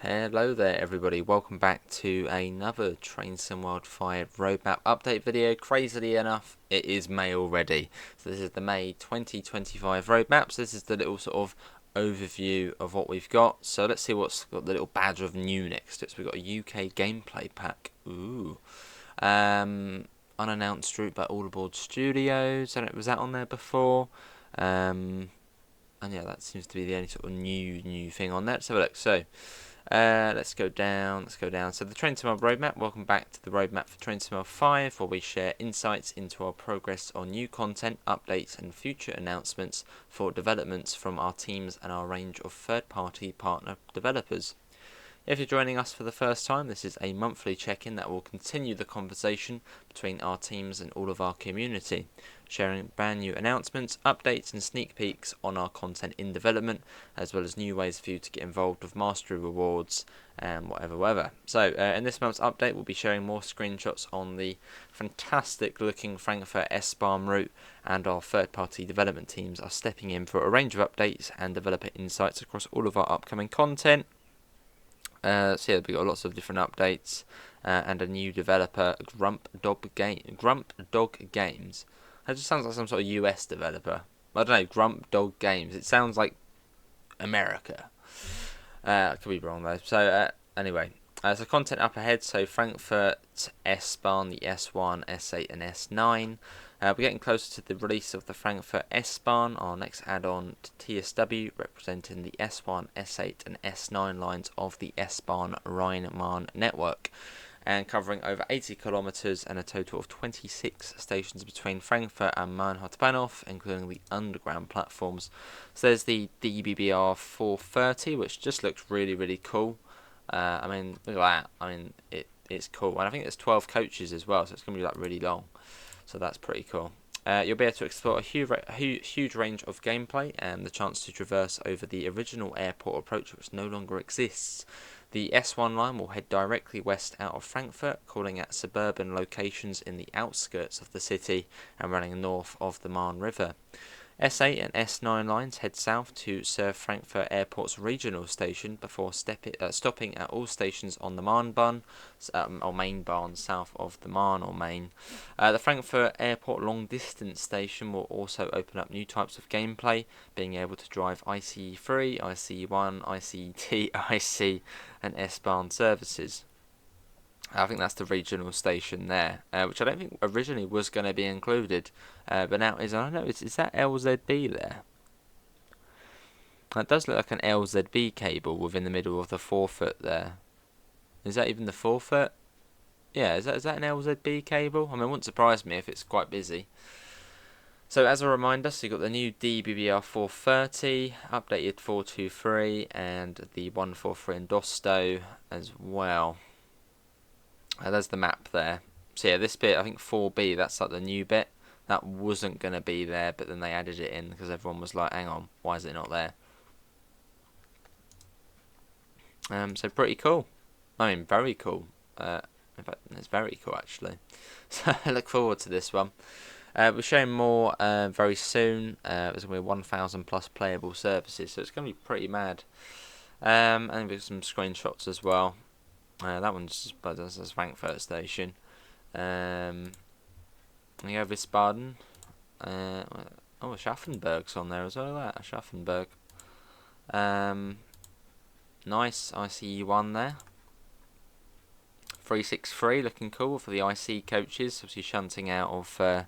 Hello there everybody, welcome back to another Train Sim World 5 roadmap update video. Crazily enough, it is May already. So this is the May 2025 roadmap. So this is the little sort of overview of what we've got. So let's see what's got the little badge of new next to it. So we've got a UK gameplay pack. Ooh. Unannounced route by All Aboard Studios. I don't know, was that on there before? And yeah, that seems to be the only sort of new thing on there. Let's have a look. So let's go down. So the Train Sim World roadmap. Welcome back to the roadmap for Train Sim World 5, where we share insights into our progress on new content, updates, and future announcements for developments from our teams and our range of third-party partner developers. If you're joining us for the first time, this is a monthly check-in that will continue the conversation between our teams and all of our community, sharing brand new announcements, updates and sneak peeks on our content in development, as well as new ways for you to get involved with mastery rewards and whatever. So in this month's update, we'll be sharing more screenshots on the fantastic looking Frankfurt Sban route, and our third-party development teams are stepping in for a range of updates and developer insights across all of our upcoming content. So yeah, we've got lots of different updates and a new developer, Grump Dog Games. That just sounds like some sort of US developer. I don't know, Grump Dog Games. It sounds like America. I could be wrong though. So anyway, so content up ahead. So Frankfurt Sban, the S1, S8, and S9. We're getting closer to the release of the Frankfurt Sban, our next add-on to TSW, representing the S1, S8, and S9 lines of the Sban Rhine-Main network, and covering over 80 kilometres and a total of 26 stations between Frankfurt and Hauptbahnhof, including the underground platforms. So there's the DBBR 430, which just looks really cool. I mean, look at that. I mean, it's cool, and I think there's 12 coaches as well, so it's going to be like really long. So that's pretty cool. You'll be able to explore a huge range of gameplay and the chance to traverse over the original airport approach, which no longer exists. The S1 line will head directly west out of Frankfurt, calling at suburban locations in the outskirts of the city and running north of the Marne River. S8 and S9 lines head south to serve Frankfurt Airport's regional station before stopping at all stations on the Main-Bahn, or Main-Bahn, south of the Marne or Main. The Frankfurt Airport long distance station will also open up new types of gameplay, being able to drive ICE3, ICE1, ICT, IC and S-Bahn services. I think that's the regional station there, which I don't think originally was going to be included, but now is. I don't know, is that LZB there? That does look like an LZB cable within the middle of the forefoot there. Is that even the forefoot? Yeah, is that an LZB cable? I mean, it wouldn't surprise me if it's quite busy. So as a reminder, so you've got the new DBBR 430, updated 423, and the 143 in Dosto as well. There's the map there. So yeah, this bit, I think 4B, that's like the new bit. That wasn't going to be there, but then they added it in because everyone was like, hang on, why is it not there? So pretty cool. I mean, very cool. In fact, it's very cool actually. So I look forward to this one. We're showing more very soon. There's going to be 1,000 plus playable services, so it's going to be pretty mad. And there's some screenshots as well. That one's just Frankfurt station. Wiesbaden. Schaffenberg's on there as well. Look at that, Schaffenberg. Nice ICE1 there. 363 looking cool for the IC coaches. Obviously shunting out of. Oh,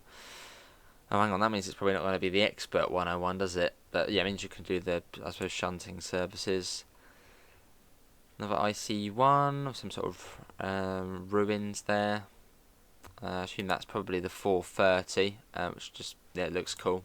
hang on, that means it's probably not going to be the Expert 101, does it? But yeah, it means you can do the, I suppose, shunting services. Another IC1, some sort of ruins there. I assume that's probably the 430, which just, yeah, it looks cool.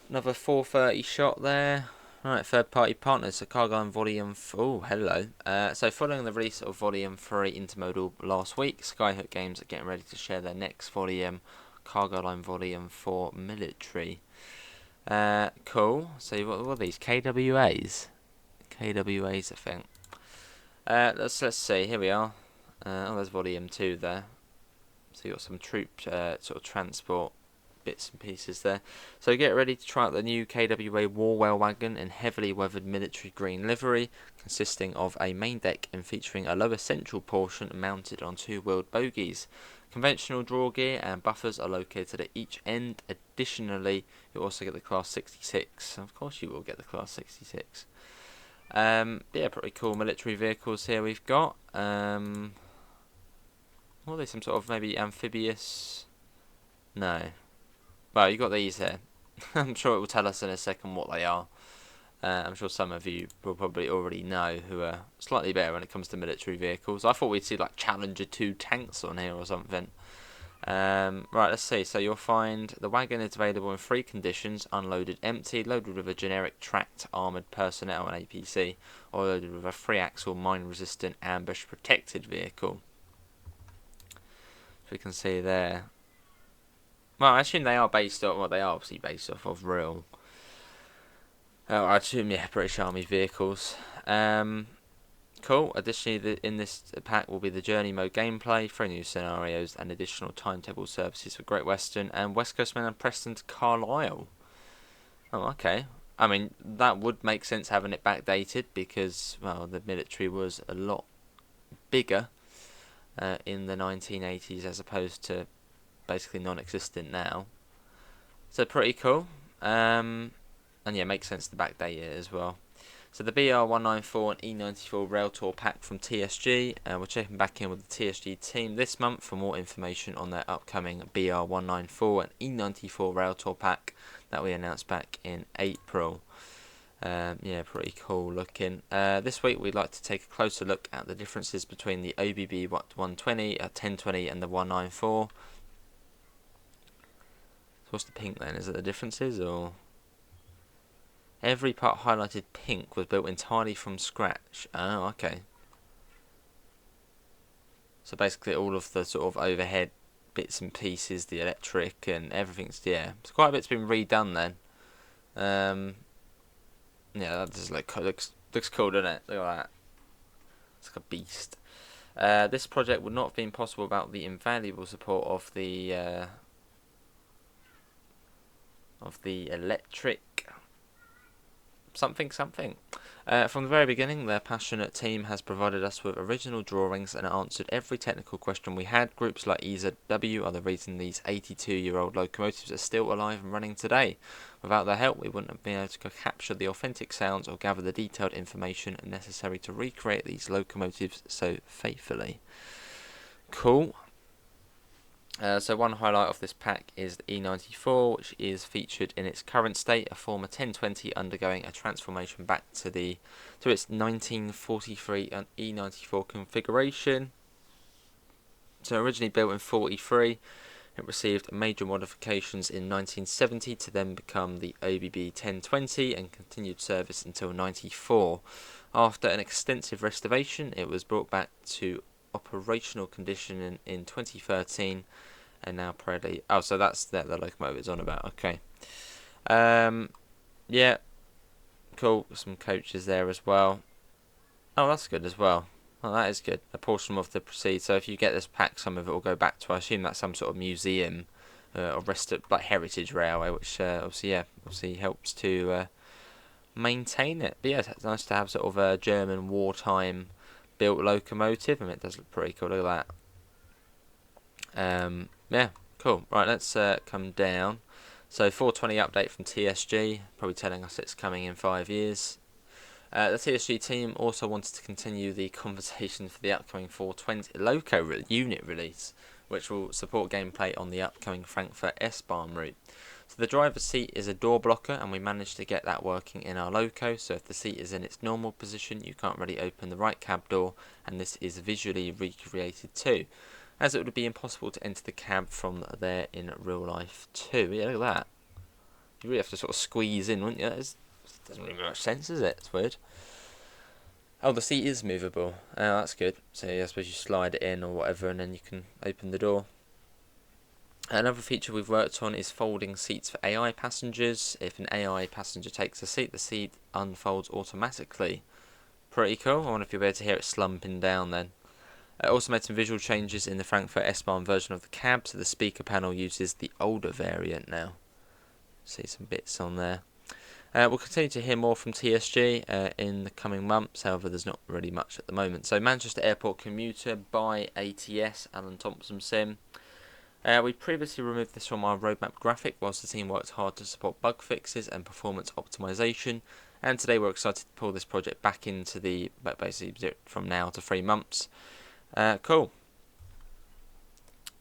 Another 430 shot there. Alright, third party partners, so Cargo and Volume 4. Oh, hello. So following the release of Volume 3 Intermodal last week, Skyhook Games are getting ready to share their next volume, Cargo Line Volume 4 Military. Cool. So what are these? KWAs? KWAs, I think. Let's see. Here we are. There's Volume 2 there. So you got some troop sort of transport bits and pieces there. So get ready to try out the new KWA Warwell wagon in heavily weathered military green livery, consisting of a main deck and featuring a lower central portion mounted on 2-wheeled bogies. Conventional draw gear and buffers are located at each end. Additionally, you'll also get the Class 66. Of course you will get the Class 66. Yeah, pretty cool military vehicles here we've got. What are they, some sort of maybe amphibious? No. Well, you got these here. I'm sure it will tell us in a second what they are. I'm sure some of you will probably already know who are slightly better when it comes to military vehicles. I thought we'd see like Challenger 2 tanks on here or something. Right, let's see. So you'll find the wagon is available in 3 conditions: unloaded empty, loaded with a generic tracked armoured personnel and APC, or loaded with a 3-axle mine-resistant ambush-protected vehicle. We can see there. Well, I assume they are based off. Well, they are obviously based off of real. I assume, yeah, British Army vehicles. Cool. Additionally, in this pack will be the journey mode gameplay, 3 new scenarios, and additional timetable services for Great Western and West Coastmen and Preston to Carlisle. Oh, okay. I mean, that would make sense having it backdated because, well, the military was a lot bigger in the 1980s as opposed to basically non-existent now. So pretty cool. And yeah, makes sense to backdate it as well. So the BR194 and E94 Rail Tour pack from TSG. We're checking back in with the TSG team this month for more information on their upcoming BR194 and E94 Rail Tour pack that we announced back in April. Yeah, pretty cool looking. This week we'd like to take a closer look at the differences between the OBB 120, 1020 and the 194. So what's the pink then? Is it the differences or? Every part highlighted pink was built entirely from scratch. Oh, okay. So basically all of the sort of overhead bits and pieces, the electric and everything's, yeah. So quite a bit's been redone then. Yeah, that just looks cool, doesn't it? Look at that. It's like a beast. This project would not have been possible without the invaluable support of the electric something. From the very beginning, their passionate team has provided us with original drawings and answered every technical question we had. Groups like EZW are the reason these 82-year-old locomotives are still alive and running today. Without their help, we wouldn't have been able to capture the authentic sounds or gather the detailed information necessary to recreate these locomotives so faithfully. Cool. So one highlight of this pack is the E94, which is featured in its current state, a former 1020 undergoing a transformation back to its 1943 and E94 configuration. So originally built in 43, it received major modifications in 1970 to then become the OBB 1020 and continued service until 94. After an extensive restoration, it was brought back to operational condition in 2013 and now proudly. Oh, so that's the locomotive it's on about. Okay. Yeah. Cool. Some coaches there as well. Oh, that's good as well. Oh, that is good. A portion of the proceeds. So if you get this pack, some of it will go back to, I assume that's some sort of museum or like heritage railway, which obviously helps to maintain it. But yeah, it's nice to have sort of a German wartime built locomotive. I mean, it does look pretty cool. Look at that. Yeah, cool. Right, let's come down. So 420 update from TSG, probably telling us it's coming in 5 years. The TSG team also wanted to continue the conversation for the upcoming 420 Loco unit release, which will support gameplay on the upcoming Frankfurt Sban route. So the driver's seat is a door blocker, and we managed to get that working in our Loco. So if the seat is in its normal position, you can't really open the right cab door, and this is visually recreated too, as it would be impossible to enter the cab from there in real life too. Yeah, look at that. You really have to sort of squeeze in, wouldn't you? It doesn't really make much sense, is it? It's weird. Oh, the seat is movable. Oh, that's good. So yeah, I suppose you slide it in or whatever, and then you can open the door. Another feature we've worked on is folding seats for AI passengers. If an AI passenger takes a seat, the seat unfolds automatically. Pretty cool. I wonder if you'll be able to hear it slumping down then. Also made some visual changes in the Frankfurt Sban version of the cab, so the speaker panel uses the older variant now. See some bits on there. We'll continue to hear more from TSG in the coming months, however there's not really much at the moment. So Manchester Airport Commuter by ATS, Alan Thompson Sim. We previously removed this from our roadmap graphic whilst the team worked hard to support bug fixes and performance optimization, and today we're excited to pull this project back into the, basically from now to 3 months. Cool.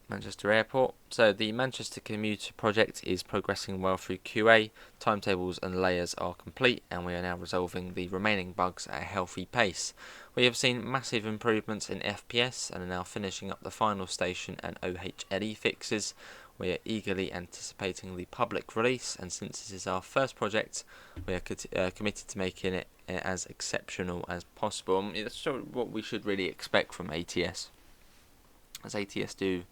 Manchester Airport. So the Manchester Commuter project is progressing well through QA, timetables and layers are complete, and we are now resolving the remaining bugs at a healthy pace. We have seen massive improvements in FPS and are now finishing up the final station and OHLE fixes. We are eagerly anticipating the public release, and since this is our first project, we are committed to making it as exceptional as possible. That's what we should really expect from ATS, as ATS do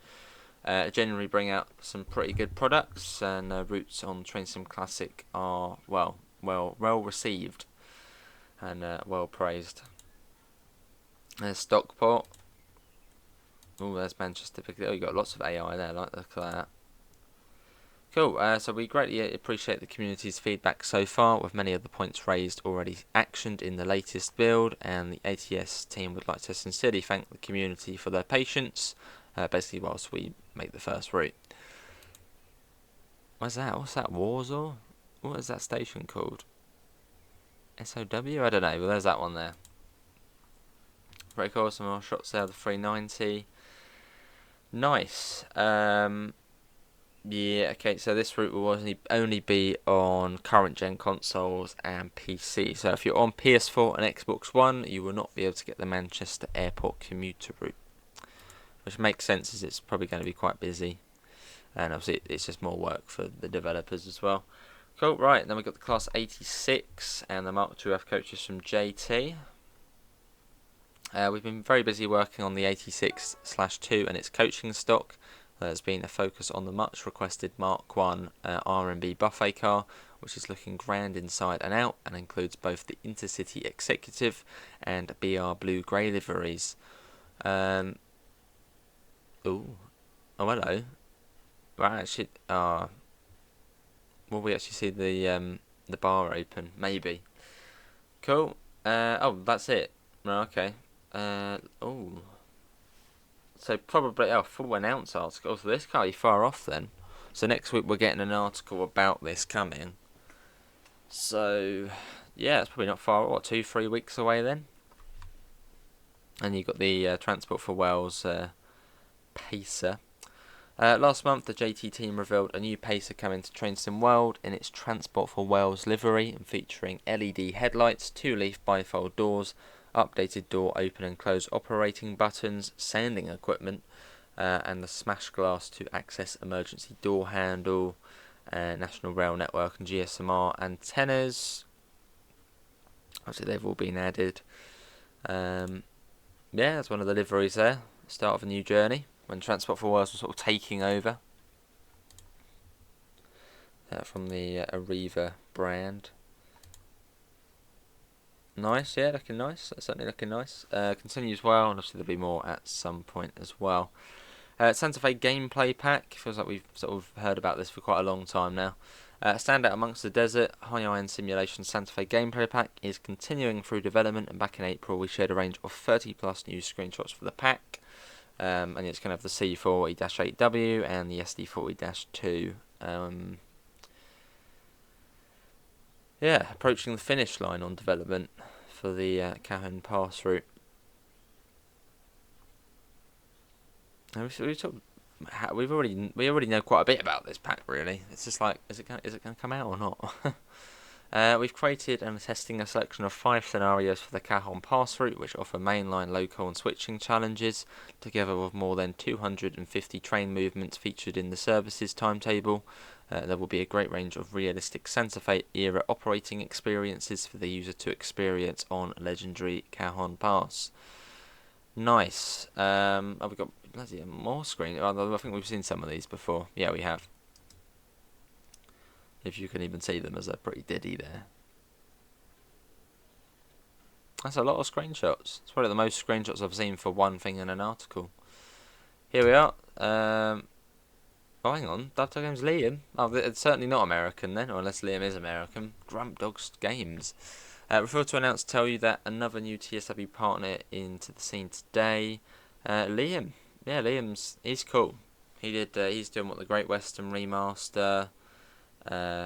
generally bring out some pretty good products, and routes on Train Sim Classic are well received and well praised. There's Stockport. Oh, there's Manchester. Oh, you got lots of AI there. Look at that. Cool. So we greatly appreciate the community's feedback so far, with many of the points raised already actioned in the latest build, and the ATS team would like to sincerely thank the community for their patience, basically whilst we make the first route. What's that? What's that? Warsaw? What is that station called? SOW? I don't know, but there's that one there. Very cool. Some more shots there of the 390. Nice. Yeah, okay, so this route will only be on current gen consoles and PC. So if you're on PS4 and Xbox One, you will not be able to get the Manchester Airport Commuter route, which makes sense as it's probably going to be quite busy, and obviously it's just more work for the developers as well. Cool, right, then we've got the Class 86 and the Mark II F coaches from JT. We've been very busy working on the 86/2 and its coaching stock. There's been a focus on the much requested Mark 1 R&B buffet car, which is looking grand inside and out, and includes both the Intercity Executive and BR Blue Grey liveries. Oh, hello. Right, actually, will we actually see the bar open? Maybe. Cool. Oh, that's it. Right, okay. So probably full announce article. So this can't be far off then. So next week we're getting an article about this coming. So yeah, it's probably not far. What, 2-3 weeks away then? And you got the Transport for Wales Pacer. Last month, the JT team revealed a new Pacer coming to Train Sim World in its Transport for Wales livery, and featuring LED headlights, 2-leaf bifold doors, updated door open and close operating buttons, sanding equipment, and the smash glass to access emergency door handle, National Rail Network and GSMR antennas. Obviously they've all been added. Yeah, that's one of the liveries there. Start of a new journey when Transport for Wales was sort of taking over from the Arriva brand. Nice, yeah, looking nice. That's certainly looking nice. Continues well, and obviously there'll be more at some point as well. Santa Fe gameplay pack. Feels like we've sort of heard about this for quite a long time now. Standout amongst the desert, High Iron Simulation Santa Fe gameplay pack is continuing through development, and back in April we shared a range of 30 plus new screenshots for the pack. And it's going to have the C40-8W and the SD40-2. Yeah, approaching the finish line on development for the Cajon Pass route. And we already know quite a bit about this pack, really. It's just like, is it going to come out or not? We've created and are testing a selection of 5 scenarios for the Cajon Pass route, which offer mainline, local and switching challenges, together with more than 250 train movements featured in the services timetable. There will be a great range of realistic Santa Fe era operating experiences for the user to experience on legendary Cajon Pass. Nice. We've got bloody more screen. I think we've seen some of these before. Yeah, we have. If you can even see them, as they're pretty diddy there. That's a lot of screenshots. It's probably the most screenshots I've seen for one thing in an article. Here we are. Oh, hang on. Dovetail Games Liam. Oh, it's certainly not American then, or unless Liam is American. Grump Dogs Games. Refer to announce, tell you that another new TSW partner into the scene today. Liam. Yeah, he's cool. He's doing what the Great Western remaster.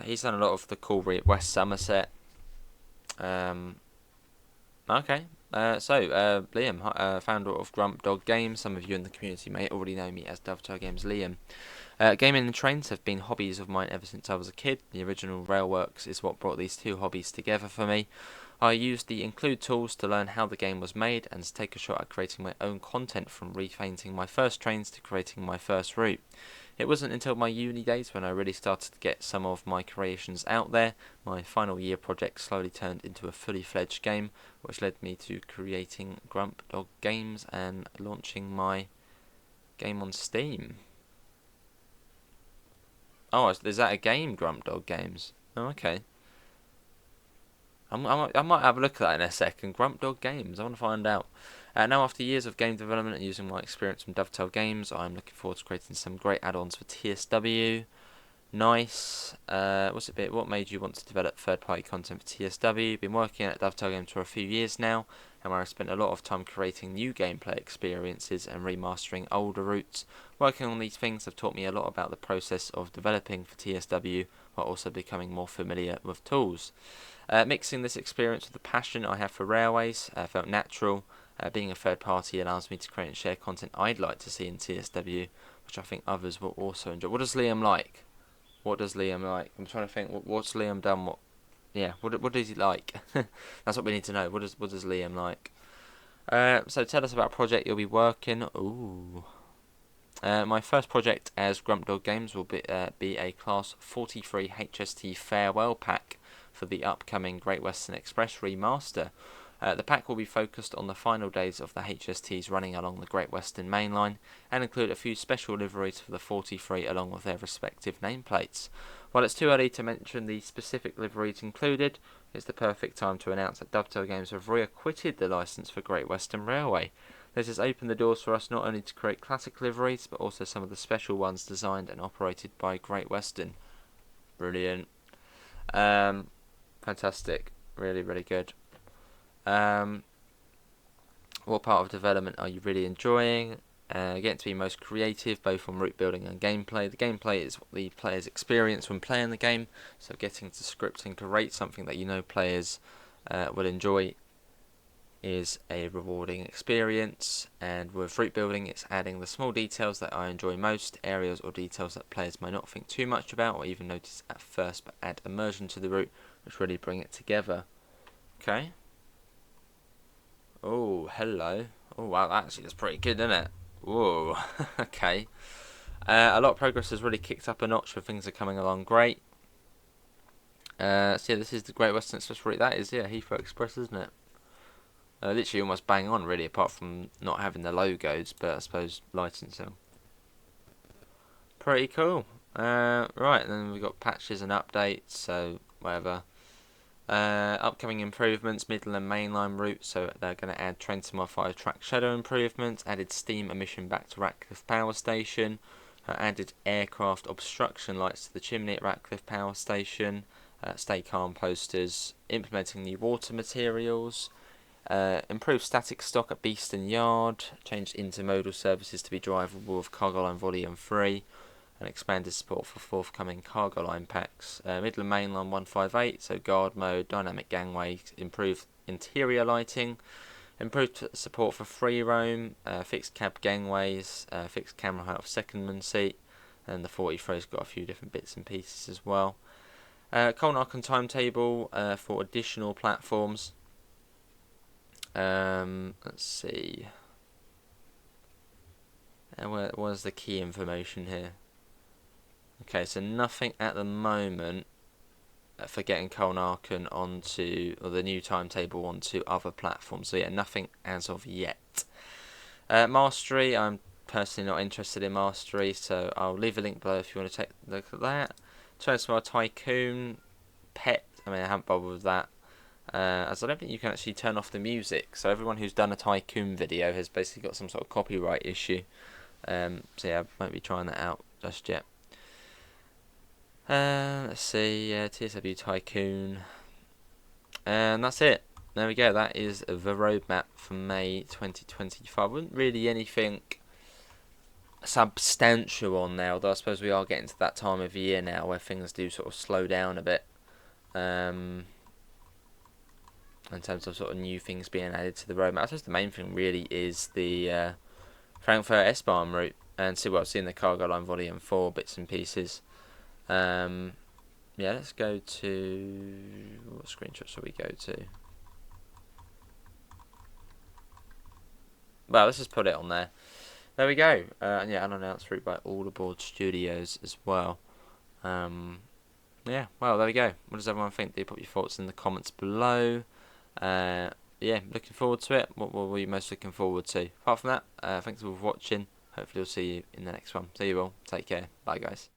He's done a lot of the cool West Somerset. Okay. Liam, founder of Grump Dog Games. Some of you in the community may already know me as Dovetail Games Liam. Gaming and trains have been hobbies of mine ever since I was a kid. The original Railworks is what brought these two hobbies together for me. I used the include tools to learn how the game was made and to take a shot at creating my own content, from repainting my first trains to creating my first route. It wasn't until my uni days when I really started to get some of my creations out there. My final year project slowly turned into a fully fledged game, which led me to creating Grump Dog Games and launching my game on Steam. Oh, is that a game, Grump Dog Games? Oh, okay. I might have a look at that in a second. Grump Dog Games, I want to find out. Now, after years of game development and using my experience from Dovetail Games, I'm looking forward to creating some great add-ons for TSW. Nice. What made you want to develop third-party content for TSW? Been working at Dovetail Games for a few years now, and where I spent a lot of time creating new gameplay experiences and remastering older routes. Working on these things have taught me a lot about the process of developing for TSW, while also becoming more familiar with tools. Mixing this experience with the passion I have for railways felt natural. Being a third party allows me to create and share content I'd like to see in TSW, which I think others will also enjoy. What does Liam like? I'm trying to think. What's Liam done? What does he like? That's what we need to know. What does Liam like? So tell us about a project you'll be working. Ooh. My first project as Grump Dog Games will be a Class 43 HST farewell pack for the upcoming Great Western Express remaster. The pack will be focused on the final days of the HSTs running along the Great Western Main Line and include a few special liveries for the 43 along with their respective nameplates. While it's too early to mention the specific liveries included, it's the perfect time to announce that Dovetail Games have reacquitted the licence for Great Western Railway. This has opened the doors for us not only to create classic liveries, but also some of the special ones designed and operated by Great Western. Brilliant. Fantastic. Really, really good. What part of development are you really enjoying? Getting to be most creative, both on route building and gameplay. The gameplay is what the players experience when playing the game, so getting to script and create something that you know players will enjoy is a rewarding experience. And with route building, it's adding the small details that I enjoy most, areas or details that players might not think too much about or even notice at first, but add immersion to the route, which really bring it together. Okay. Oh, hello. Oh, wow, actually, that's pretty good, isn't it? Whoa, okay. A lot of progress has really kicked up a notch, where things are coming along great. So yeah, this is the Great Western Express route. That is, yeah, Heathrow Express, isn't it? Literally almost bang on, really, apart from not having the logos, but I suppose licensing. Pretty cool. Right, and then we've got patches and updates, so whatever. Upcoming improvements, middle and mainline routes, so they're going to add train to modify track shadow improvements, added steam emission back to Ratcliffe Power Station, added aircraft obstruction lights to the chimney at Ratcliffe Power Station, stay calm posters, implementing new water materials, improved static stock at Beeston Yard, changed intermodal services to be drivable with cargo line volume 3, and expanded support for forthcoming cargo line packs. Midland Mainline 158, so guard mode, dynamic gangway, improved interior lighting, improved support for free roam, fixed cab gangways, fixed camera height of secondman seat, and the 43's got a few different bits and pieces as well. Colnark and timetable for additional platforms. Let's see. Where's the key information here? Okay, so nothing at the moment for getting Colnarken onto, or the new timetable onto other platforms. So yeah, nothing as of yet. Mastery, I'm personally not interested in Mastery, so I'll leave a link below if you want to take a look at that. Transfer Tycoon, Pet, I haven't bothered with that. as I don't think you can actually turn off the music. So everyone who's done a Tycoon video has basically got some sort of copyright issue. So yeah, I won't be trying that out just yet. Let's see, TSW Tycoon, and that's it. There we go. That is the roadmap for May 2025. Wasn't really anything substantial on there, although I suppose we are getting to that time of year now where things do sort of slow down a bit. In terms of sort of new things being added to the roadmap. I suppose the main thing really is the Frankfurt Sban route, and see what I've seen the cargo line Vol.4 bits and pieces. Yeah, let's go to, what screenshot shall we go to? Well, let's just put it on there. There we go. And yeah, unannounced route by All Aboard Studios as well. Yeah, well, there we go. What does everyone think? Do put your thoughts in the comments below. Yeah, looking forward to it. What were you most looking forward to? Apart from that, thanks for watching. Hopefully, I'll see you in the next one. See you all. Take care. Bye, guys.